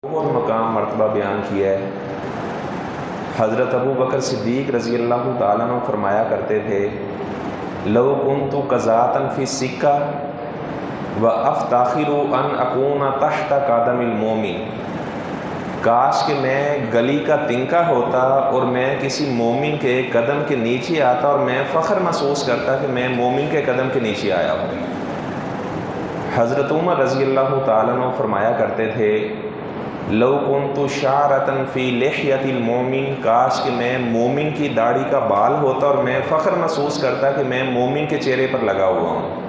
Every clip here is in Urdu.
اور مقام مرتبہ بیان کیا ہے۔ حضرت ابو بکر صدیق رضی اللہ تعالیٰ عنہ فرمایا کرتے تھے، لو کنت قزاتن فی السکہ وافتخر ان اکون تحت قدم المومن، کاش کہ میں گلی کا تنکا ہوتا اور میں کسی مومن کے قدم کے نیچے آتا اور میں فخر محسوس کرتا کہ میں مومن کے قدم کے نیچے آیا ہوں۔ حضرت عمر رضی اللہ تعالیٰ عنہ فرمایا کرتے تھے، لو کنت شعرۃ فی لحیۃ المومن، کاش کہ میں مومن کی داڑھی کا بال ہوتا اور میں فخر محسوس کرتا کہ میں مومن کے چہرے پر لگا ہوا ہوں۔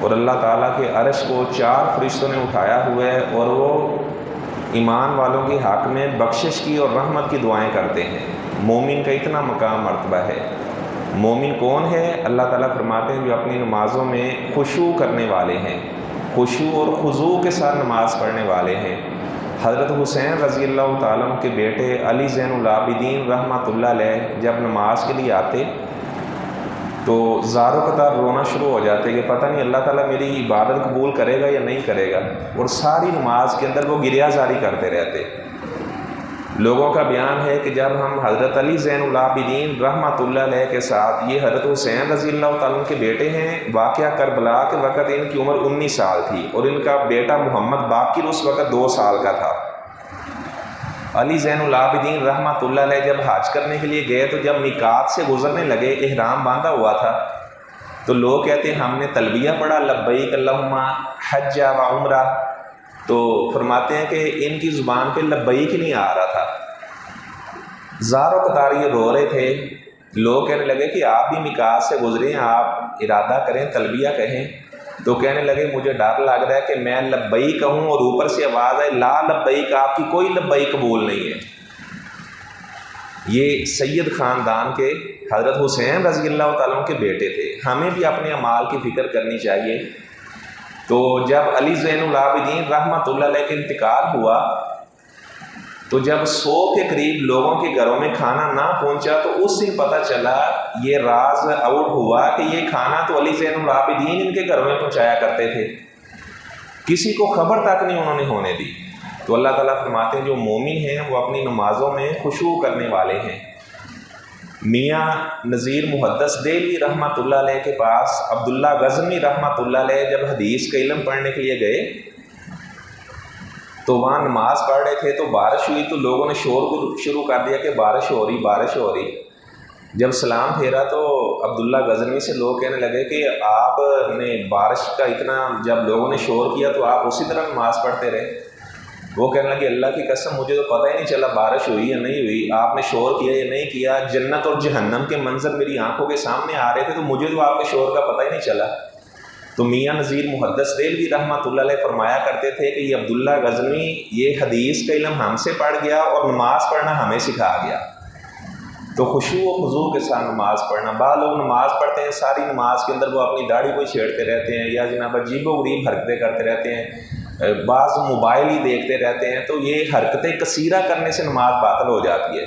اور اللہ تعالیٰ کے عرش کو 4 فرشتوں نے اٹھایا ہوا ہے اور وہ ایمان والوں کے حق میں بخشش کی اور رحمت کی دعائیں کرتے ہیں۔ مومن کا اتنا مقام مرتبہ ہے۔ مومن کون ہے؟ اللہ تعالیٰ فرماتے ہیں جو اپنی نمازوں میں خشوع کرنے والے ہیں، خشوع اور خضوع کے ساتھ نماز پڑھنے والے ہیں۔ حضرت حسین رضی اللہ تعالیٰ عنہ کے بیٹے علی زین العابدین رحمۃ اللہ علیہ جب نماز کے لیے آتے تو زاروں قطار رونا شروع ہو جاتے کہ پتہ نہیں اللہ تعالیٰ میری عبادت قبول کرے گا یا نہیں کرے گا، اور ساری نماز کے اندر وہ گریہ زاری کرتے رہتے۔ لوگوں کا بیان ہے کہ جب ہم حضرت علی زین العابدین رحمۃ اللہ علیہ کے ساتھ، یہ حضرت حسین رضی اللہ تعالیٰ عنہ کے بیٹے ہیں، واقعہ کربلا کے وقت ان کی عمر 19 سال تھی اور ان کا بیٹا محمد باقر اس وقت 2 سال کا تھا۔ علی زین العابدین رحمۃ اللہ علیہ جب حج کرنے کے لیے گئے تو جب میقات سے گزرنے لگے، احرام باندھا ہوا تھا، تو لوگ کہتے ہیں ہم نے تلبیہ پڑھا لبیک اللہم حج و عمرہ، تو فرماتے ہیں کہ ان کی زبان پہ لبیک نہیں آ رہا تھا، زاروں قطار یہ رو رہے تھے۔ لوگ کہنے لگے کہ آپ بھی میقات سے گزرے ہیں، آپ ارادہ کریں، تلبیہ کہیں، تو کہنے لگے مجھے ڈر لگ رہا ہے کہ میں لبیک کہوں اور اوپر سے آواز آئے لا لبیک، آپ کی کوئی لبیک قبول نہیں ہے۔ یہ سید خاندان کے حضرت حسین رضی اللہ تعالیٰ کے بیٹے تھے۔ ہمیں بھی اپنے اعمال کی فکر کرنی چاہیے۔ تو جب علی زین العابدین رحمۃ اللہ علیہ کا انتقال ہوا تو جب 100 کے قریب لوگوں کے گھروں میں کھانا نہ پہنچا تو اس سے پتہ چلا، یہ راز آؤٹ ہوا کہ یہ کھانا تو علی زین العابدین ان کے گھروں میں پہنچایا کرتے تھے، کسی کو خبر تک نہیں انہوں نے ہونے دی۔ تو اللہ تعالیٰ فرماتے ہیں جو مومن ہیں وہ اپنی نمازوں میں خشوع کرنے والے ہیں۔ میاں نذیر محدث دہلوی رحمۃ اللہ علیہ کے پاس عبداللہ غزنوی رحمۃ اللہ علیہ جب حدیث کا علم پڑھنے کے لیے گئے تو وہاں نماز پڑھ رہے تھے، تو بارش ہوئی تو لوگوں نے شور شروع کر دیا کہ بارش ہو رہی بارش ہو رہی۔ جب سلام پھیرا تو عبداللہ غزنوی سے لوگ کہنے لگے کہ آپ نے بارش کا اتنا جب لوگوں نے شور کیا تو آپ اسی طرح نماز پڑھتے رہے۔ وہ کہنے لگے اللہ کی قسم مجھے تو پتہ ہی نہیں چلا بارش ہوئی یا نہیں ہوئی، آپ نے شور کیا یا نہیں کیا، جنت اور جہنم کے منظر میری آنکھوں کے سامنے آ رہے تھے تو مجھے تو آپ کے شور کا پتہ ہی نہیں چلا۔ تو میاں نذیر محدث دہلوی رحمۃ اللہ علیہ فرمایا کرتے تھے کہ یہ عبداللہ غزنوی یہ حدیث کا علم ہم سے پڑھ گیا اور نماز پڑھنا ہمیں سکھا گیا۔ تو خشوع و خضوع کے ساتھ نماز پڑھنا، بعض لوگ نماز پڑھتے ہیں ساری نماز کے اندر وہ اپنی داڑھی کو چھیڑتے رہتے ہیں یا جناب عجیب و غریب حرکتیں کرتے رہتے ہیں، بعض موبائل ہی دیکھتے رہتے ہیں، تو یہ حرکتیں کثیرہ کرنے سے نماز باطل ہو جاتی ہے۔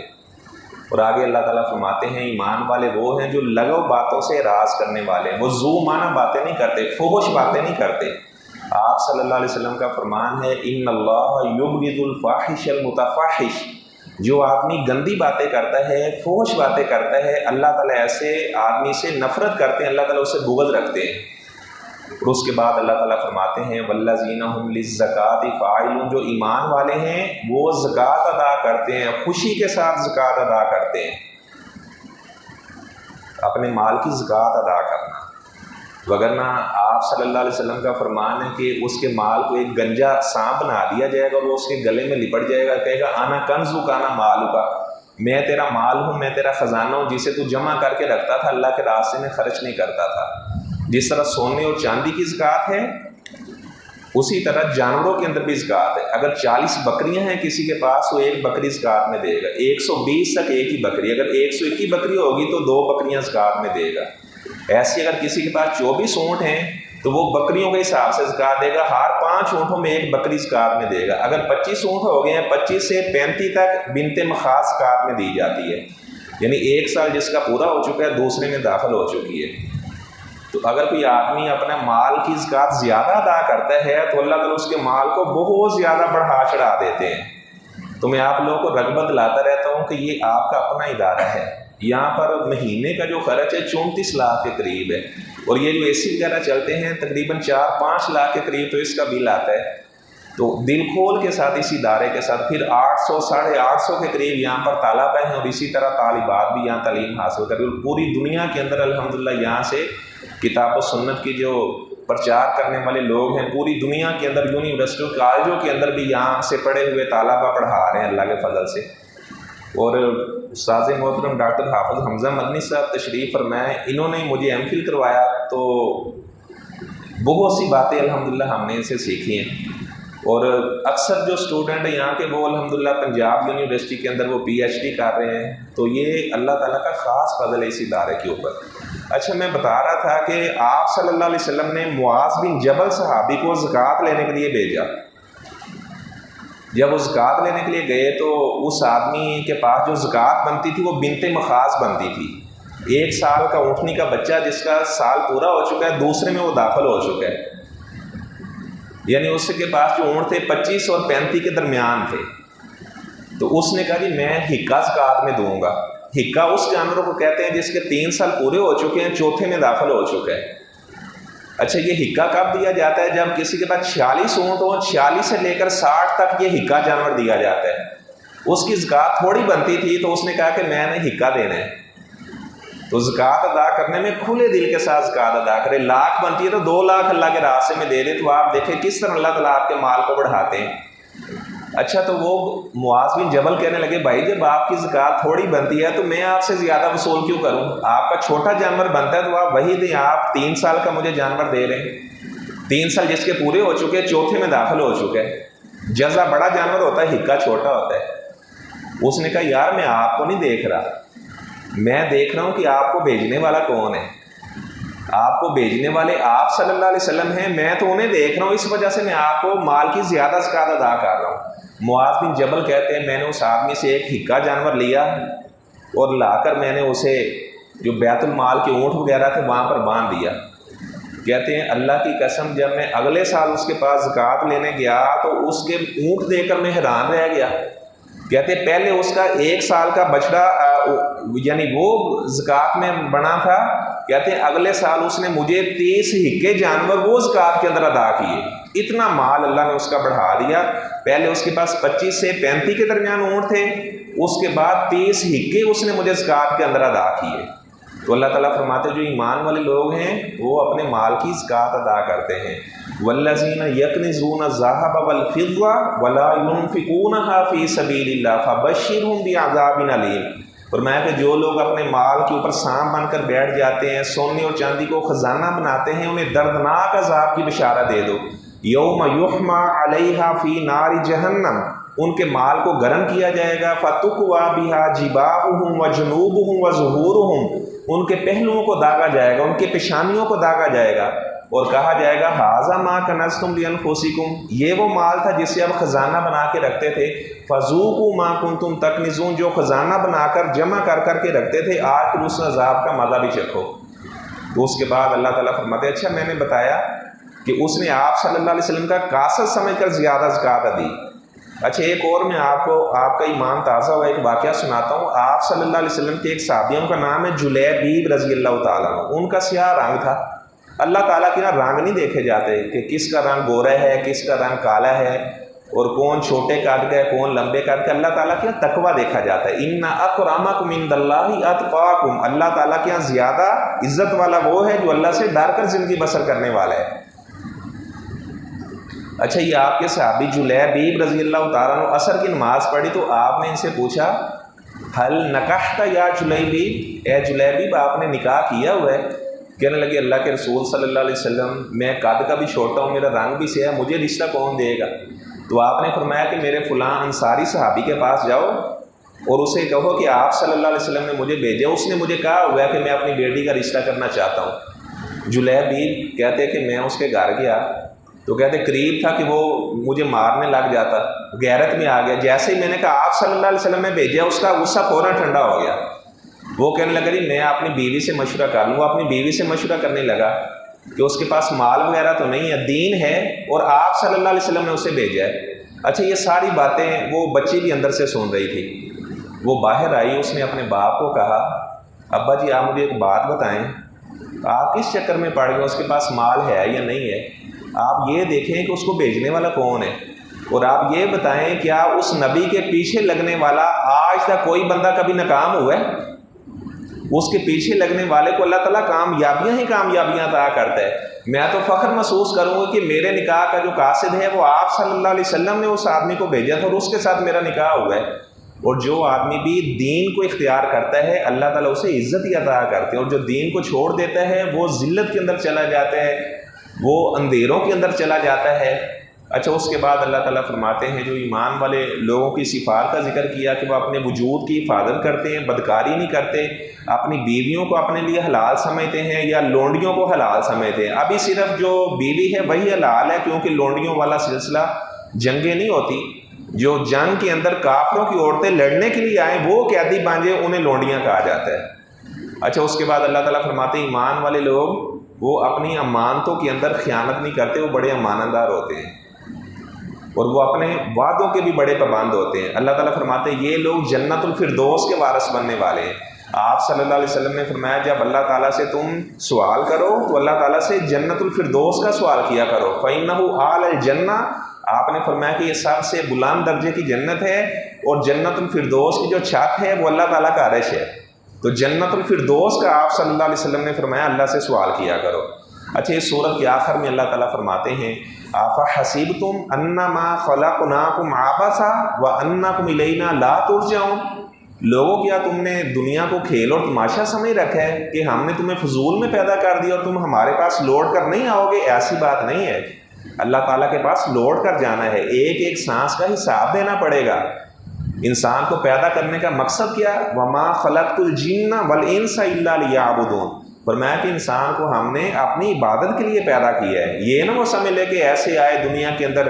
اور آگے اللہ تعالیٰ فرماتے ہیں ایمان والے وہ ہیں جو لغو باتوں سے اعراض کرنے والے ہیں، وہ ذو معنی باتیں نہیں کرتے، فحش باتیں نہیں کرتے۔ آپ صلی اللہ علیہ وسلم کا فرمان ہے ان اللہ یبغض الفاحش المتفحش، جو آدمی گندی باتیں کرتا ہے، فحش باتیں کرتا ہے، اللہ تعالیٰ ایسے آدمی سے نفرت کرتے ہیں، اللہ تعالیٰ اس سے بغض رکھتے ہیں۔ اور اس کے بعد اللہ تعالیٰ فرماتے ہیں والذین هم للزکاۃ فاعلون، جو ایمان والے ہیں وہ زکوٰۃ ادا کرتے ہیں، خوشی کے ساتھ زکوٰۃ ادا کرتے ہیں، اپنے مال کی زکوٰۃ ادا کرنا۔ وگرنہ آپ صلی اللہ علیہ وسلم کا فرمان ہے کہ اس کے مال کو ایک گنجا سانپ بنا دیا جائے گا اور وہ اس کے گلے میں لپٹ جائے گا، کہے گا انا کنزک انا مالک، میں تیرا مال ہوں، میں تیرا خزانہ ہوں جسے تو جمع کر کے رکھتا تھا، اللہ کے راستے میں خرچ نہیں کرتا تھا۔ جس طرح سونے اور چاندی کی زکوٰۃ ہے اسی طرح جانوروں کے اندر بھی زکوٰۃ ہے۔ اگر 40 بکریاں ہیں کسی کے پاس تو ایک بکری زکوٰۃ میں دے گا، 120 تک ایک ہی بکری، اگر 121 بکری ہوگی تو 2 بکریاں زکوٰۃ میں دے گا۔ ایسی اگر کسی کے پاس 24 اونٹ ہیں تو وہ بکریوں کے حساب سے زکوٰۃ دے گا، ہر 5 اونٹوں میں ایک بکری زکوٰۃ میں دے گا۔ اگر 25 اونٹ ہو گئے ہیں 25 سے 35 تک بنت مخاض زکوٰۃ میں دی جاتی ہے، یعنی 1 سال جس کا پورا ہو چکا ہے دوسرے میں داخل ہو چکی ہے۔ تو اگر کوئی آدمی اپنا مال کی زکوٰۃ زیادہ ادا کرتا ہے تو اللہ تعالیٰ اس کے مال کو بہت زیادہ بڑھا چڑھا دیتے ہیں۔ تو میں آپ لوگوں کو رغبت لاتا رہتا ہوں کہ یہ آپ کا اپنا ادارہ ہے، یہاں پر مہینے کا جو خرچ ہے 34 لاکھ کے قریب ہے، اور یہ جو اے سی وغیرہ چلتے ہیں تقریباً 4-5 لاکھ کے قریب تو اس کا بل آتا ہے۔ تو دل کھول کے ساتھ اس ادارے کے ساتھ پھر 800-850 کے قریب یہاں پر طلبہ ہیں، اور اسی طرح طالبات بھی یہاں تعلیم حاصل کر رہے ہیں۔ پوری دنیا کے اندر الحمدللہ یہاں سے کتاب و سنت کی جو پرچار کرنے والے لوگ ہیں پوری دنیا کے اندر، یونیورسٹیوں کالجوں کے اندر بھی یہاں سے پڑھے ہوئے طلبہ پڑھا رہے ہیں اللہ کے فضل سے۔ اور استاذ محترم ڈاکٹر حافظ حمزہ مدنی صاحب تشریف فرمائے، انہوں نے مجھے ایم فل کروایا، تو بہت سی باتیں الحمدللہ ہم نے ان سے سیکھی ہیں۔ اور اکثر جو اسٹوڈنٹ ہیں یہاں کے وہ الحمدللہ پنجاب یونیورسٹی کے اندر وہ پی ایچ ڈی کر رہے ہیں، تو یہ اللہ تعالیٰ کا خاص فضل ہے اس ادارے کے اوپر۔ اچھا، میں بتا رہا تھا کہ آپ صلی اللہ علیہ وسلم نے معاذ بن جبل صحابی کو زکوٰۃ لینے کے لیے بھیجا۔ جب وہ زکوٰۃ لینے کے لیے گئے تو اس آدمی کے پاس جو زکوٰۃ بنتی تھی وہ بنت مخاض بنتی تھی، 1 سال کا اونٹنی کا بچہ جس کا سال پورا ہو چکا ہے، دوسرے میں وہ داخل ہو چکا ہے، یعنی اس کے پاس جو اونٹ تھے 25 اور 35 کے درمیان تھے۔ تو اس نے کہا کہ میں حقہ زکوٰۃ میں دوں گا۔ حقہ اس جانوروں کو کہتے ہیں جس کے 3 سال پورے ہو چکے ہیں، چوتھے میں داخل ہو چکا ہے۔ اچھا، یہ حقہ کب دیا جاتا ہے؟ جب کسی کے پاس 46 اونٹ ہوں، 46 سے لے کر 60 تک یہ حقہ جانور دیا جاتا ہے۔ اس کی زکوٰۃ تھوڑی بنتی تھی تو اس نے کہا کہ میں نے حقہ دینا ہے، تو زکوٰۃ ادا کرنے میں کھلے دل کے ساتھ زکوٰۃ ادا کرے۔ لاکھ بنتی ہے تو 2 لاکھ اللہ کے راستے میں دے دے، تو آپ دیکھیں کس طرح اللہ تعالیٰ آپ کے مال کو بڑھاتے ہیں۔ اچھا، تو وہ معاذ بن جبل کہنے لگے بھائی جب آپ کی زکوٰۃ تھوڑی بنتی ہے تو میں آپ سے زیادہ وصول کیوں کروں؟ آپ کا چھوٹا جانور بنتا ہے تو آپ وہی دیں، آپ 3 سال کا مجھے جانور دے رہے ہیں، 3 سال جس کے پورے ہو چکے، چوتھے میں داخل ہو چکے ہے۔ جزا بڑا جانور ہوتا ہے، حقہ چھوٹا ہوتا ہے۔ اس نے کہا یار میں آپ کو نہیں دیکھ رہا، میں دیکھ رہا ہوں کہ آپ کو بھیجنے والا کون ہے۔ آپ کو بھیجنے والے آپ صلی اللہ علیہ وسلم ہیں، میں تو انہیں دیکھ رہا ہوں، اس وجہ سے میں آپ کو مال کی زیادہ زکوٰۃ ادا کر رہا ہوں۔ معاذ بن جبل کہتے ہیں میں نے اس آدمی سے ایک حقہ جانور لیا اور لا کر میں نے اسے جو بیت المال کے اونٹ وغیرہ تھے وہاں پر باندھ دیا۔ کہتے ہیں اللہ کی قسم جب میں اگلے سال اس کے پاس زکوٰۃ لینے گیا تو اس کے اونٹ دیکھ کر میں حیران رہ گیا۔ کہتے ہیں پہلے اس کا 1 سال کا بچڑا یعنی وہ زکوٰۃ میں بنا تھا، کہتے ہیں اگلے سال اس نے مجھے 30 حقے جانور وہ زکوٰۃ کے اندر ادا کیے۔ اتنا مال اللہ نے اس کا بڑھا دیا۔ پہلے اس کے پاس 25 سے 35 کے درمیان اونٹ تھے، اس کے بعد 30 حقے اس نے مجھے زکوٰۃ کے اندر ادا کیے۔ تو اللہ تعالیٰ فرماتے جو ایمان والے لوگ ہیں وہ اپنے مال کی زکوٰۃ ادا کرتے ہیں۔ والذین یکنزون الذھب والفضة ولا ينفقونها فی سبیل اللہ فبشرهم بعذاب علیم۔ فرمایا کہ جو لوگ اپنے مال کے اوپر سانپ بن کر بیٹھ جاتے ہیں، سونے اور چاندی کو خزانہ بناتے ہیں، انہیں دردناک عذاب کی بشارت دے دو۔ یوم یحمى علیہا فی نار جہنم، ان کے مال کو گرم کیا جائے گا، فتکوی بها جباہہم وجنوبہم وظہورہم، ان کے پہلوؤں کو داغا جائے گا، ان کے پیشانیوں کو داغا جائے گا، اور کہا جائے گا ھذا ما کنزتم لانفسکم، یہ وہ مال تھا جسے آپ خزانہ بنا کے رکھتے تھے، فذوقوا ما کنتم تکنزون، جو خزانہ بنا کر جمع کر کے رکھتے تھے، آج پھر اس عذاب کا مزہ بھی چکھو۔ تو اس کے بعد اللہ تعالیٰ فرماتے اچھا میں نے بتایا کہ اس نے آپ صلی اللہ علیہ وسلم کا قاصد سمجھ کر زیادہ زکوٰۃ دی۔ اچھا ایک اور میں آپ کو آپ کا ایمان تازہ ہوا ایک واقعہ سناتا ہوں۔ آپ صلی اللہ علیہ وسلم کے ایک صحابی، ان کا نام ہے جلیبیب رضی اللہ تعالیٰ عنہ، ان کا سیاہ رنگ تھا۔ اللہ تعالیٰ کے یہاں رنگ نہیں دیکھے جاتے کہ کس کا رنگ گورا ہے، کس کا رنگ کالا ہے، اور کون چھوٹے قد کا ہے، کون لمبے قد کا۔ اللہ تعالیٰ کے یہاں تقویٰ دیکھا جاتا ہے۔ ان اکرمکم عند اللہ اتقاکم، اللہ تعالیٰ کے یہاں زیادہ عزت والا وہ ہے جو اللہ سے ڈر کر زندگی بسر کرنے والا ہے۔ اچھا یہ آپ کے صحابی جلیبیب رضی اللہ تعالیٰ عنہ عصر کی نماز پڑھی تو آپ نے ان سے پوچھا حل نکحت یا جلیبیب، اے جلیبیب آپ نے نکاح کیا ہوا ہے؟ کہنے لگے اللہ کے رسول صلی اللہ علیہ وسلم میں قد کا بھی چھوٹا ہوں، میرا رنگ بھی سیاہ ہے، مجھے رشتہ کون دے گا؟ تو آپ نے فرمایا کہ میرے فلاں انصاری صحابی کے پاس جاؤ اور اسے کہو کہ آپ صلی اللہ علیہ وسلم نے مجھے بھیجا، اس نے مجھے کہا ہوا ہے کہ میں اپنی بیٹی کا رشتہ کرنا چاہتا ہوں۔ جلیبیب کہتے کہ میں اس کے گھر گیا تو کہتے قریب تھا کہ وہ مجھے مارنے لگ جاتا، غیرت میں آ گیا۔ جیسے ہی میں نے کہا آپ صلی اللہ علیہ وسلم نے بھیجا، اس کا غصہ فوراً ٹھنڈا ہو گیا۔ وہ کہنے لگا جی میں اپنی بیوی سے مشورہ کر لوں. اپنی بیوی سے مشورہ کرنے لگا کہ اس کے پاس مال وغیرہ تو نہیں ہے، دین ہے، اور آپ صلی اللہ علیہ وسلم نے اسے بھیجا ہے. اچھا یہ ساری باتیں وہ بچی بھی اندر سے سن رہی تھی. وہ باہر آئی، اس نے اپنے باپ کو کہا ابا جی آپ مجھے ایک بات بتائیں، آپ کس چکر میں پڑ گئے، اس کے پاس مال ہے یا نہیں ہے؟ آپ یہ دیکھیں کہ اس کو بھیجنے والا کون ہے، اور آپ یہ بتائیں کیا اس نبی کے پیچھے لگنے والا آج تک کوئی بندہ کبھی ناکام ہوا ہے؟ اس کے پیچھے لگنے والے کو اللہ تعالیٰ کامیابیاں ہی کامیابیاں عطا کرتا ہے. میں تو فخر محسوس کروں گا کہ میرے نکاح کا جو قاصد ہے وہ آپ صلی اللہ علیہ وسلم نے اس آدمی کو بھیجا تھا اور اس کے ساتھ میرا نکاح ہوا ہے. اور جو آدمی بھی دین کو اختیار کرتا ہے اللہ تعالیٰ اسے عزت ہی عطا کرتے ہیں، اور جو دین کو چھوڑ دیتا ہے وہ ذلت کے اندر چلا جاتا ہے، وہ اندھیروں کے اندر چلا جاتا ہے. اچھا اس کے بعد اللہ تعالیٰ فرماتے ہیں جو ایمان والے لوگوں کی صفات کا ذکر کیا کہ وہ اپنے وجود کی حفاظت کرتے ہیں، بدکاری نہیں کرتے، اپنی بیویوں کو اپنے لیے حلال سمجھتے ہیں یا لونڈیوں کو حلال سمجھتے ہیں. ابھی صرف جو بیوی ہے وہی حلال ہے، کیونکہ لونڈیوں والا سلسلہ جنگیں نہیں ہوتی. جو جنگ کے اندر کافروں کی عورتیں لڑنے کے لیے آئیں وہ قیدی بانجے انہیں لونڈیاں کہا جاتا ہے. اچھا اس کے بعد اللہ تعالیٰ فرماتے ہیں ایمان والے لوگ وہ اپنی امانتوں کے اندر خیانت نہیں کرتے، وہ بڑے امانت دار ہوتے ہیں اور وہ اپنے وعدوں کے بھی بڑے پابند ہوتے ہیں. اللہ تعالیٰ فرماتے ہیں یہ لوگ جنت الفردوس کے وارث بننے والے ہیں. آپ صلی اللہ علیہ وسلم نے فرمایا جب اللہ تعالیٰ سے تم سوال کرو تو اللہ تعالیٰ سے جنت الفردوس کا سوال کیا کرو. فَإِنَّهُ أَعْلَى الْجَنَّةِ، آپ نے فرمایا کہ یہ سب سے بلند درجے کی جنت ہے، اور جنت الفردوس کی جو چھت ہے وہ اللہ تعالیٰ کا عرش ہے. تو جنت الفردوس کا آپ صلی اللہ علیہ وسلم نے فرمایا اللہ سے سوال کیا کرو. اچھا اس سورت کے آخر میں اللہ تعالیٰ فرماتے ہیں أَفَحَسِبْتُمْ أَنَّمَا خَلَقْنَاكُمْ عَبَثًا وَأَنَّكُمْ إِلَيْنَا لَا تُرْجَعُونَ. لوگوں کیا تم نے دنیا کو کھیل اور تماشا سمجھ رکھا ہے کہ ہم نے تمہیں فضول میں پیدا کر دیا اور تم ہمارے پاس لوٹ کر نہیں آؤ گے؟ ایسی بات نہیں ہے. اللہ تعالیٰ کے پاس لوٹ کر جانا ہے، ایک ایک سانس کا حساب دینا پڑے گا. انسان کو پیدا کرنے کا مقصد کیا؟ وَمَا خَلَقْتُ الْجِنَّ وَالْإِنسَ إِلَّا لِيَعْبُدُونَ. فرمایا کہ انسان کو ہم نے اپنی عبادت کے لیے پیدا کیا ہے. یہ نہ وہ سمجھ لے کہ ایسے آئے دنیا کے اندر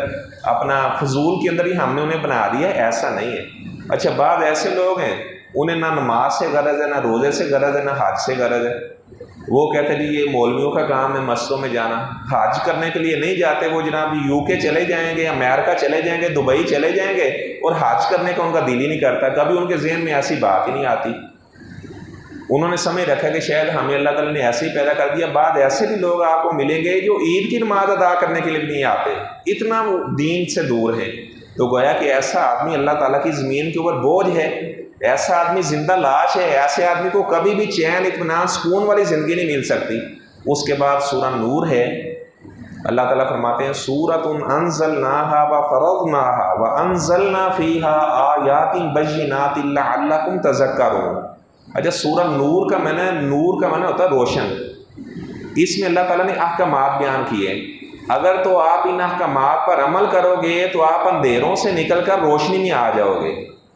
اپنا فضول کے اندر ہی ہم نے انہیں بنا دیا، ایسا نہیں ہے. اچھا بعض ایسے لوگ ہیں انہیں نہ نماز سے غرض ہے، نہ روزے سے غرض ہے، نہ حج سے غرض ہے. وہ کہتے ہیں یہ مولویوں کا کام ہے مسجدوں میں جانا، حج کرنے کے لیے نہیں جاتے. وہ جناب UK چلے جائیں گے، امریکہ چلے جائیں گے، دبئی چلے جائیں گے، اور حج کرنے کا ان کا دل ہی نہیں کرتا. کبھی ان کے ذہن میں ایسی بات ہی نہیں آتی. انہوں نے سمجھ رکھا کہ شاید ہمیں اللہ تعالیٰ نے ایسے ہی پیدا کر دیا. بعد ایسے بھی لوگ آپ کو ملیں گے جو عید کی نماز ادا کرنے کے لیے بھی نہیں آتے، اتنا وہ دین سے دور ہیں. تو گویا کہ ایسا آدمی اللہ تعالیٰ کی زمین کے اوپر بوجھ ہے، ایسا آدمی زندہ لاش ہے. ایسے آدمی کو کبھی بھی چین، اطمینان، سکون والی زندگی نہیں مل سکتی. اس کے بعد سورہ نور ہے. اللہ تعالیٰ فرماتے ہیں سورۃ انزلناہا وفرضناہا وانزلنا فیہا آیات بینات لعلکم تذکرون. اچھا سورہ نور کا معنی ہوتا ہے روشن. اس میں اللہ تعالیٰ نے احکامات بیان کیے. اگر تو آپ ان احکامات پر عمل کرو گے تو آپ اندھیروں سے نکل کر روشنی میں آ جاؤ گے.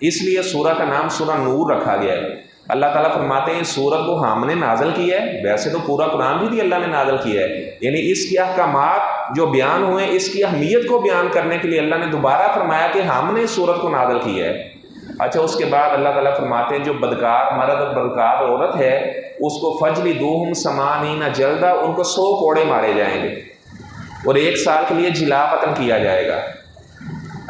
اس لیے سورہ کا نام سورہ نور رکھا گیا ہے. اللہ تعالیٰ فرماتے ہیں سورت کو ہم نے نازل کیا ہے. ویسے تو پورا قرآن بھی اللہ نے نازل کیا ہے، یعنی اس کے احکامات جو بیان ہوئے اس کی اہمیت کو بیان کرنے کے لیے اللہ نے دوبارہ فرمایا کہ ہم نے سورت کو نازل کیا ہے. اچھا اس کے بعد اللہ تعالیٰ فرماتے ہیں جو بدکار مرد اور بدکار عورت ہے اس کو فجلدوہم 80 جلدہ، ان کو 100 کوڑے مارے جائیں گے اور 1 سال کے لیے جلا وطن کیا جائے گا.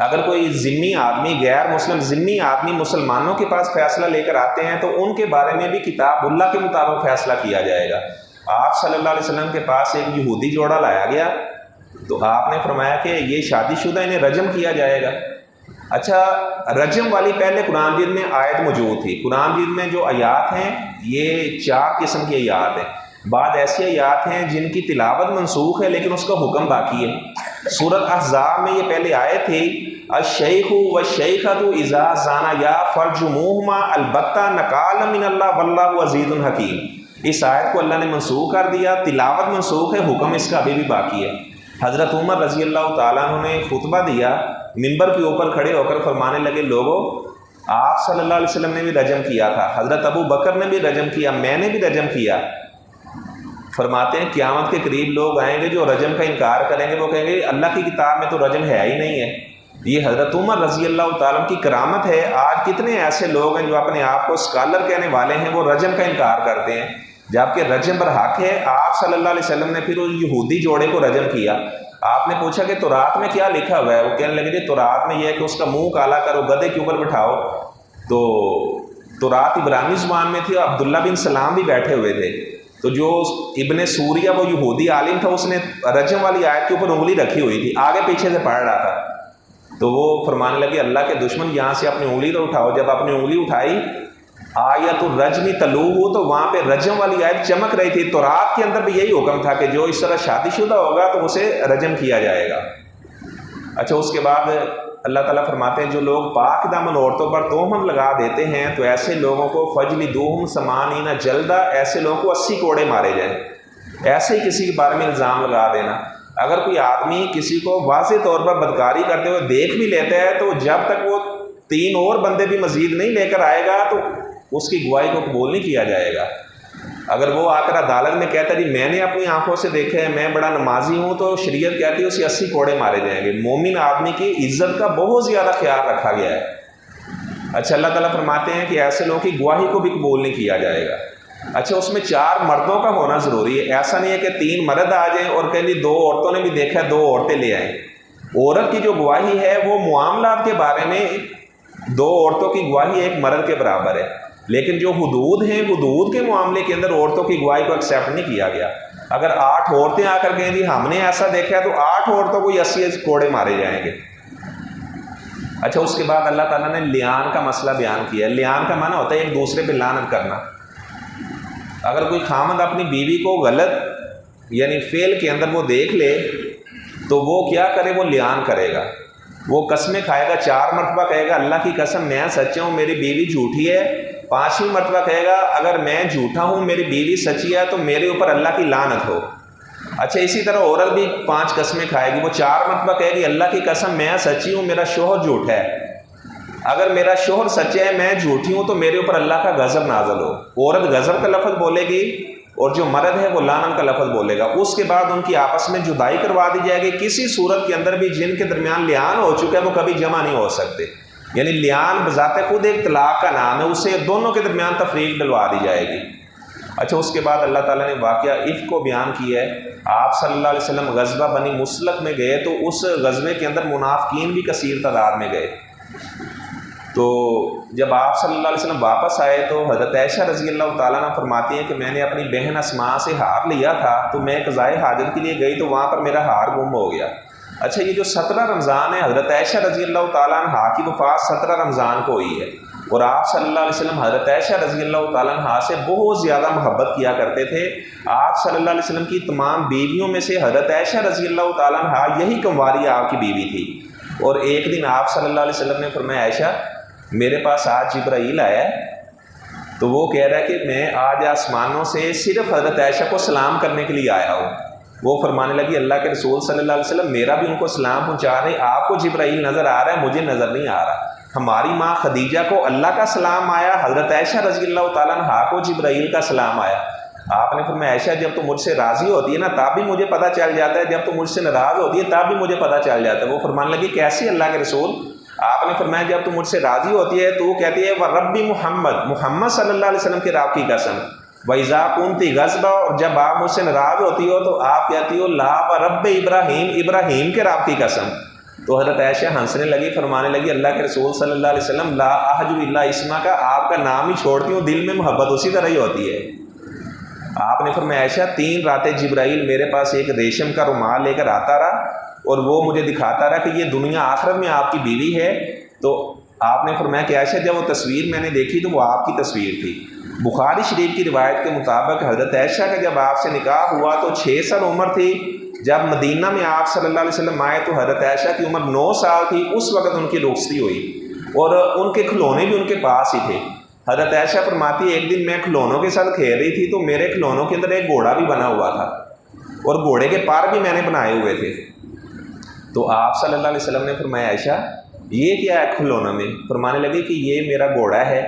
اگر کوئی ذمی آدمی، غیر مسلم ذمی آدمی مسلمانوں کے پاس فیصلہ لے کر آتے ہیں تو ان کے بارے میں بھی کتاب اللہ کے مطابق فیصلہ کیا جائے گا. آپ صلی اللہ علیہ وسلم کے پاس ایک یہودی جوڑا لایا گیا تو آپ نے فرمایا کہ یہ شادی شدہ، انہیں رجم کیا جائے گا. اچھا رجم والی پہلے قرآن مجید میں آیت موجود تھی. قرآن مجید میں جو آیات ہیں یہ 4 قسم کی آیات ہیں. بعد ایسی آیات ہیں جن کی تلاوت منسوخ ہے لیکن اس کا حکم باقی ہے. سورۃ احزاب میں یہ پہلے آیت تھی الشیخ والشیخۃ اذا زانیا فرجموہما البتہ نکالا من اللہ واللہ عزیز حکیم. اس آیت کو اللہ نے منسوخ کر دیا، تلاوت منسوخ ہے، حکم اس کا ابھی بھی باقی ہے. حضرت عمر رضی اللہ تعالیٰ عنہ نے خطبہ دیا، منبر کے اوپر کھڑے ہو کر فرمانے لگے لوگوں آپ صلی اللہ علیہ وسلم نے بھی رجم کیا تھا، حضرت ابو بکر نے بھی رجم کیا، میں نے بھی رجم کیا. فرماتے ہیں قیامت کے قریب لوگ آئیں گے جو رجم کا انکار کریں گے، وہ کہیں گے اللہ کی کتاب میں تو رجم ہے ہی نہیں ہے. یہ حضرت عمر رضی اللہ تعالیٰ عنہ کی کرامت ہے۔ آج کتنے ایسے لوگ ہیں جو اپنے آپ کو اسکالر کہنے والے ہیں، وہ رجم کا انکار کرتے ہیں، جبکہ رجم برحق ہے۔ آپ صلی اللہ علیہ وسلم نے پھر اس یہودی جوڑے کو رجم کیا۔ آپ نے پوچھا کہ تورات میں کیا لکھا ہوا ہے؟ وہ کہنے لگے جی تورات میں یہ ہے کہ اس کا منہ کالا کرو، گدھے کے اوپر بٹھاؤ۔ تو تورات ابرانی زبان میں تھی، اور عبداللہ بن سلام بھی بیٹھے ہوئے تھے۔ تو جو ابن سوریہ وہ یہودی عالم تھا، اس نے رجم والی آیت کے اوپر انگلی رکھی ہوئی تھی، آگے پیچھے سے پڑھ رہا تھا۔ تو وہ فرمانے لگے اللہ کے دشمن یہاں سے اپنی انگلی تو اٹھاؤ۔ جب اپنی انگلی اٹھائی آیت الرجم تلوہ، تو وہاں پہ رجم والی آیت چمک رہی تھی۔ تورات کے اندر بھی یہی حکم تھا کہ جو اس طرح شادی شدہ ہوگا تو اسے رجم کیا جائے گا۔ اچھا، اس کے بعد اللہ تعالیٰ فرماتے ہیں جو لوگ پاک دامن عورتوں پر تہمت لگا دیتے ہیں تو ایسے لوگوں کو فجلدوہم 80 جلدہ، ایسے لوگوں کو 80 کوڑے مارے جائیں۔ ایسے ہی کسی کے بارے میں الزام لگا دینا۔ اگر کوئی آدمی کسی کو واضح طور پر بدکاری کرتے ہوئے دیکھ بھی لیتا ہے تو جب تک وہ 3 اور بندے بھی مزید نہیں لے کر آئے گا تو اس کی گواہی کو قبول نہیں کیا جائے گا۔ اگر وہ آ کر عدالت میں کہتا ہے جی میں نے اپنی آنکھوں سے دیکھا ہے، میں بڑا نمازی ہوں، تو شریعت کہتی ہے اسے 80 کوڑے مارے جائیں گے۔ مومن آدمی کی عزت کا بہت زیادہ خیال رکھا گیا ہے۔ اچھا، اللہ تعالیٰ فرماتے ہیں کہ ایسے لوگوں کی گواہی کو بھی قبول نہیں کیا جائے گا۔ اچھا، اس میں 4 مردوں کا ہونا ضروری ہے۔ ایسا نہیں ہے کہ 3 مرد آ جائیں اور کہیں جی 2 عورتوں نے بھی دیکھا ہے 2 عورتیں لے آئیں۔ عورت کی جو گواہی ہے وہ معاملات کے بارے میں 2 عورتوں کی گواہی ایک مرد کے برابر ہے، لیکن جو حدود ہیں، حدود کے معاملے کے اندر عورتوں کی گواہی کو ایکسیپٹ نہیں کیا گیا۔ اگر 8 عورتیں آ کر کہیں جی ہم نے ایسا دیکھا ہے تو 8 عورتوں کو 80 کوڑے مارے جائیں گے۔ اچھا، اس کے بعد اللہ تعالیٰ نے لیان کا مسئلہ بیان کیا ہے۔ لیان کا معنی ہوتا ہے ایک دوسرے پہ لعنت کرنا۔ اگر کوئی خامد اپنی بیوی کو غلط یعنی فعل کے اندر وہ دیکھ لے تو وہ کیا کرے؟ وہ لیان کرے گا، وہ قسمیں کھائے گا، 4 مرتبہ کہے گا اللہ کی قسم میں سچا ہوں میری بیوی جھوٹی ہے، 5ویں مرتبہ کہے گا اگر میں جھوٹا ہوں میری بیوی سچی ہے تو میرے اوپر اللہ کی لعنت ہو۔ اچھا، اسی طرح عورت بھی 5 قسمیں کھائے گی، وہ 4 مرتبہ کہے گی اللہ کی قسم میں سچی ہوں میرا شوہر جھوٹ ہے، اگر میرا شوہر سچا ہے میں جھوٹی ہوں تو میرے اوپر اللہ کا غضب نازل ہو۔ عورت غضب کا لفظ بولے گی اور جو مرد ہے وہ لعنت کا لفظ بولے گا۔ اس کے بعد ان کی آپس میں جدائی کروا دی جائے گی۔ کسی صورت کے اندر بھی جن کے درمیان لیان ہو چکا ہے وہ کبھی جمع نہیں ہو سکتے، یعنی لیان بذات خود ایک طلاق کا نام ہے، اسے دونوں کے درمیان تفریق ڈلوا دی جائے گی۔ اچھا، اس کے بعد اللہ تعالیٰ نے واقعہ عفق کو بیان کیا ہے۔ آپ صلی اللہ علیہ وسلم غزوہ بنی مصلق میں گئے تو اس غزوے کے اندر منافقین بھی کثیر تعداد میں گئے۔ تو جب آپ صلی اللہ علیہ وسلم واپس آئے تو حضرت عائشہ رضی اللہ تعالیٰ عنہ فرماتی ہیں کہ میں نے اپنی بہن اسماء سے ہار لیا تھا، تو میں قضائے حاجت کے لیے گئی تو وہاں پر میرا ہار گم ہو گیا۔ اچھا، یہ جو 17 رمضان ہے، حضرت عائشہ رضی اللہ تعالیٰ عنہ کی وفات 17 رمضان کو ہوئی ہے، اور آپ صلی اللہ علیہ وسلم حضرت عائشہ رضی اللہ تعالیٰ عنہ سے بہت زیادہ محبت کیا کرتے تھے۔ آپ صلی اللہ علیہ وسلم کی تمام بیویوں میں سے حضرت عائشہ رضی اللہ تعالیٰ عنہ یہی کمواری آپ کی بیوی تھی۔ اور ایک دن آپ صلی اللہ علیہ وسلم نے فرمایا عائشہ میرے پاس آج جبرائیل آیا ہے، تو وہ کہہ رہا ہے کہ میں آج آسمانوں سے صرف حضرت عائشہ کو سلام کرنے کے لیے آیا ہوں۔ وہ فرمانے لگی اللہ کے رسول صلی اللہ علیہ وسلم میرا بھی ان کو سلام پہنچا رہے، آپ کو جبرائیل نظر آ رہا ہے مجھے نظر نہیں آ رہا۔ ہماری ماں خدیجہ کو اللہ کا سلام آیا، حضرت عائشہ رضی اللہ تعالیٰ عنہ کو جبرائیل کا سلام آیا۔ آپ نے فرمایا عائشہ جب تو مجھ سے راضی ہوتی ہے نا تب بھی مجھے پتہ چل جاتا ہے، جب تو مجھ سے ناراض ہوتی ہے تب بھی مجھے پتہ چل جاتا ہے۔ وہ فرمانے لگی کیسی اللہ کے رسول؟ آپ نے فرمایا جب تو مجھ سے راضی ہوتی ہے تو وہ کہتی ہے وَرَبِّ محمد صلی اللہ علیہ وسلم کے رب کی قسم، وَإِذَا كُنْتِ غَضْبًا، اور جب آپ مجھ سے ناراض ہوتی ہو تو آپ کہتی ہو لا وَرَبِّ ابراہیم کے رب کی قسم۔ تو حضرت عائشہ ہنسنے لگی، فرمانے لگی اللہ کے رسول صلی اللہ علیہ وسلم لا احجب الا اسما کا، آپ کا نام ہی چھوڑتی ہوں دل میں محبت اسی طرح ہی ہوتی ہے۔ آپ نے فرمایا عائشہ 3 راتیں جبرائیل میرے پاس ایک ریشم کا رومال لے کر آتا رہا اور وہ مجھے دکھاتا رہا کہ یہ دنیا آخرت میں آپ کی بیوی ہے۔ تو آپ نے فرمایا کہ عائشہ جب وہ تصویر میں نے دیکھی تو وہ آپ کی تصویر تھی۔ بخاری شریف کی روایت کے مطابق حضرت عائشہ کا جب آپ سے نکاح ہوا تو 6 سال عمر تھی۔ جب مدینہ میں آپ صلی اللہ علیہ وسلم آئے تو حضرت عائشہ کی عمر 9 سال تھی، اس وقت ان کی رخصتی ہوئی اور ان کے کھلونے بھی ان کے پاس ہی تھے۔ حضرت عائشہ فرماتی ایک دن میں کھلونوں کے ساتھ کھیل رہی تھی تو میرے کھلونوں کے اندر ایک گھوڑا بھی بنا ہوا تھا اور گھوڑے کے پار بھی میں نے بنائے ہوئے تھے۔ تو آپ صلی اللہ علیہ وسلم نے فرمایا عائشہ یہ کیا ہے کھلونا میں؟ فرمانے لگے کہ یہ میرا گھوڑا ہے۔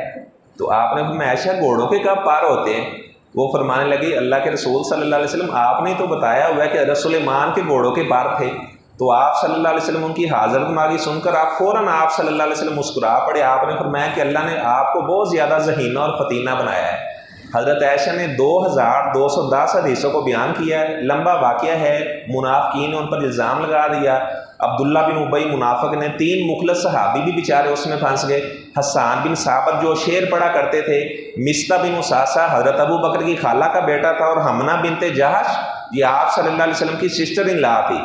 تو آپ نے فرمایا عائشہ گھوڑوں کے کب پار ہوتے ہیں؟ وہ فرمانے لگے اللہ کے رسول صلی اللہ علیہ وسلم آپ نے تو بتایا ہوا ہے کہ حضرت سلیمان کے گھوڑوں کے پار تھے۔ تو آپ صلی اللہ علیہ وسلم ان کی حاضرت مانگی، سن کر آپ فوراً آپ صلی اللہ علیہ وسلم مسکرا پڑے۔ آپ نے فرمایا کہ اللہ نے آپ کو بہت زیادہ ذہینہ اور فتینہ بنایا ہے۔ حضرت عائشہ نے 2210 حدیثوں کو بیان کیا ہے، لمبا واقعہ ہے، منافقین نے ان پر الزام لگا دیا۔ عبداللہ بن ابی منافق نے 3 مخلص صحابی بھی بیچارے اس میں پھنس گئے، حسان بن ثابت جو شعر پڑھا کرتے تھے، مصطح بن اساسہ حضرت ابو بکر کی خالہ کا بیٹا تھا، اور حمنہ بنت جہش یہ آپ صلی اللہ علیہ وسلم کی سسٹر ان لا تھی۔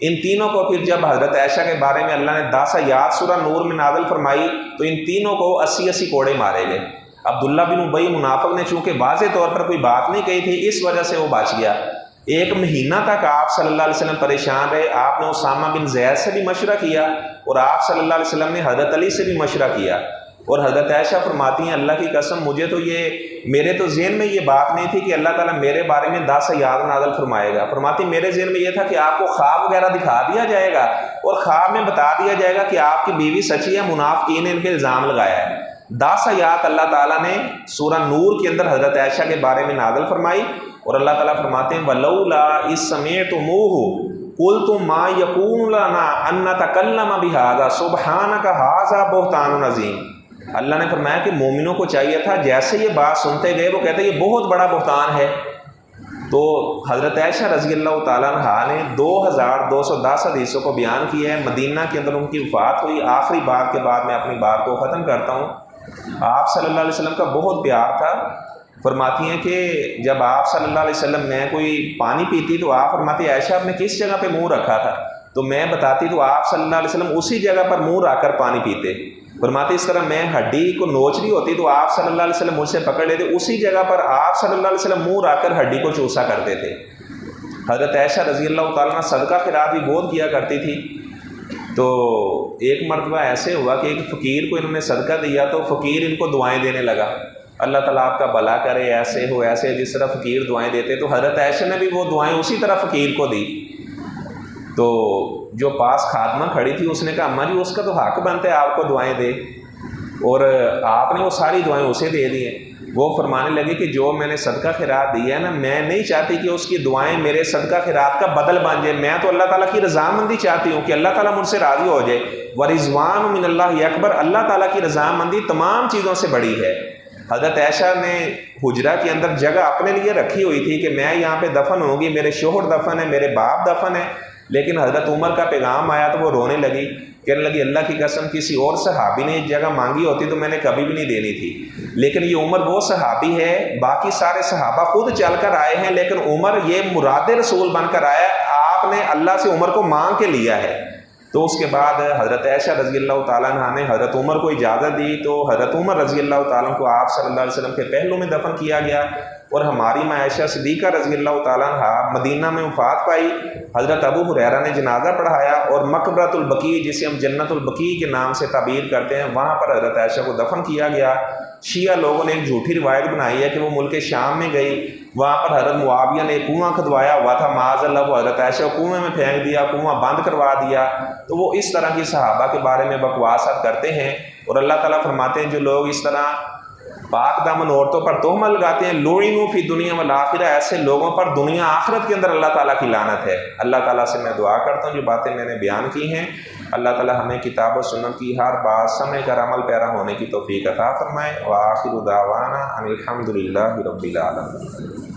ان تینوں کو پھر جب حضرت عائشہ کے بارے میں اللہ نے 10 آیات سورہ نور میں نازل فرمائی تو ان تینوں کو 80 کوڑے مارے گئے۔ عبداللہ بن ابی منافق نے چونکہ واضح طور پر کوئی بات نہیں کہی تھی، اس وجہ سے وہ بچ گیا۔ 1 مہینہ تک آپ صلی اللہ علیہ وسلم پریشان رہے۔ آپ نے اسامہ بن زید سے بھی مشورہ کیا، اور آپ صلی اللہ علیہ وسلم نے حضرت علی سے بھی مشورہ کیا۔ اور حضرت عائشہ فرماتی ہیں اللہ کی قسم مجھے تو میرے تو ذہن میں یہ بات نہیں تھی کہ اللہ تعالیٰ میرے بارے میں 10 آیات نازل فرمائے گا۔ فرماتی میرے ذہن میں یہ تھا کہ آپ کو خواب وغیرہ دکھا دیا جائے گا اور خواب میں بتا دیا جائے گا کہ آپ کی بیوی سچی ہے، منافقین نے ان پہ الزام لگایا ہے۔ 10 آیات اللہ تعالیٰ نے سورہ نور کے اندر حضرت عائشہ کے بارے میں نازل فرمائی، اور اللہ تعالیٰ فرماتے ہیں وَلَوْلَا إِذْ سَمِعْتُمُوهُ قُلْتُم مَّا يَكُونُ لَنَا أَن نَّتَكَلَّمَ بِهَٰذَا سُبْحَانَكَ هَٰذَا بُهْتَانٌ عَظِيمٌ۔ اللہ نے فرمایا کہ مومنوں کو چاہیے تھا جیسے یہ بات سنتے گئے وہ کہتے یہ بہت بڑا بہتان ہے۔ تو حضرت عائشہ رضی اللہ تعالیٰ عنہ نے 2210 حدیثوں کو بیان کیا ہے۔ مدینہ کے اندر ان کی وفات ہوئی۔ آخری بات کے بعد میں اپنی بات کو ختم کرتا ہوں۔ آپ صلی اللہ علیہ وسلم کا بہت پیار تھا۔ فرماتی ہیں کہ جب آپ صلی اللہ علیہ وسلم میں کوئی پانی پیتی تو آپ فرماتی عائشہ آپ نے کس جگہ پہ منہ رکھا تھا، تو میں بتاتی تو آپ صلی اللہ علیہ وسلم اسی جگہ پر منہ رکھ کر پانی پیتے۔ فرماتی اس طرح میں ہڈی کو نوچ رہی ہوتی تو آپ صلی اللہ علیہ وسلم مجھ سے پکڑ لیتے، اسی جگہ پر آپ صلی اللہ علیہ وسلم منہ رکھ کر ہڈی کو چوسا کرتے تھے۔ حضرت عائشہ رضی اللہ تعالیٰ عنہ صدقہ خیرات بھی بہت کیا کرتی تھی۔ تو ایک مرتبہ ایسے ہوا کہ ایک فقیر کو انہوں نے صدقہ دیا تو فقیر ان کو دعائیں دینے لگا، اللہ تعالیٰ آپ کا بھلا کرے، ایسے ہو ایسے، جس طرح فقیر دعائیں دیتے۔ تو حضرت عائشہ نے بھی وہ دعائیں اسی طرح فقیر کو دی۔ تو جو پاس خادمہ کھڑی تھی اس نے کہا اماں جی اس کا تو حق بنتا ہے آپ کو دعائیں دے، اور آپ نے وہ ساری دعائیں اسے دے دی ہیں۔ وہ فرمانے لگے کہ جو میں نے صدقہ خیرات دی ہے نا، میں نہیں چاہتی کہ اس کی دعائیں میرے صدقہ خیرات کا بدل بن جائے، میں تو اللہ تعالیٰ کی رضامندی چاہتی ہوں کہ اللہ تعالیٰ مجھ سے راضی ہو جائے۔ ورضوان من اللہ اکبر، اللہ تعالیٰ کی رضامندی تمام چیزوں سے بڑی ہے۔ حضرت عائشہ نے حجرہ کے اندر جگہ اپنے لیے رکھی ہوئی تھی کہ میں یہاں پہ دفن ہوں گی، میرے شوہر دفن ہے، میرے باپ دفن ہے، لیکن حضرت عمر کا پیغام آیا تو وہ رونے لگی، کہنے لگی اللہ کی قسم کسی اور صحابی نے جگہ مانگی ہوتی تو میں نے کبھی بھی نہیں دینی تھی، لیکن یہ عمر وہ صحابی ہے، باقی سارے صحابہ خود چل کر آئے ہیں، لیکن عمر یہ مراد رسول بن کر آیا، آپ نے اللہ سے عمر کو مانگ کے لیا ہے۔ تو اس کے بعد حضرت عائشہ رضی اللہ تعالیٰ عنہ نے حضرت عمر کو اجازت دی، تو حضرت عمر رضی اللہ تعالیٰ کو آپ صلی اللہ علیہ وسلم کے پہلو میں دفن کیا گیا، اور ہماری ماں عائشہ صدیقہ رضی اللہ تعالیٰ عنہ مدینہ میں وفات پائی۔ حضرت ابو ہریرہ نے جنازہ پڑھایا، اور مقبرۃ البقیع جسے ہم جنت البقیع کے نام سے تعبیر کرتے ہیں، وہاں پر حضرت عائشہ کو دفن کیا گیا۔ شیعہ لوگوں نے ایک جھوٹی روایت بنائی ہے کہ وہ ملک شام میں گئی، وہاں پر حضرت معاویہ نے کنواں کھدوایا ہوا تھا، معاذ اللہ وہ حضرت عائشہ کو کنویں میں پھینک دیا، کنواں بند کروا دیا۔ تو وہ اس طرح کی صحابہ کے بارے میں بکواسات کرتے ہیں، اور اللہ تعالیٰ فرماتے ہیں جو لوگ اس طرح پاک دامن عورتوں پر تہمت لگاتے ہیں، لعنوا فی دنیا والآخرہ، ایسے لوگوں پر دنیا آخرت کے اندر اللہ تعالیٰ کی لعنت ہے۔ اللہ تعالیٰ سے میں دعا کرتا ہوں جو باتیں میں نے بیان کی ہیں، اللہ تعالیٰ ہمیں کتاب و سنت کی ہر بات سمجھ کر عمل پیرا ہونے کی توفیق عطا فرمائے۔ وآخر دعوانا ان الحمد للہ رب العالمین۔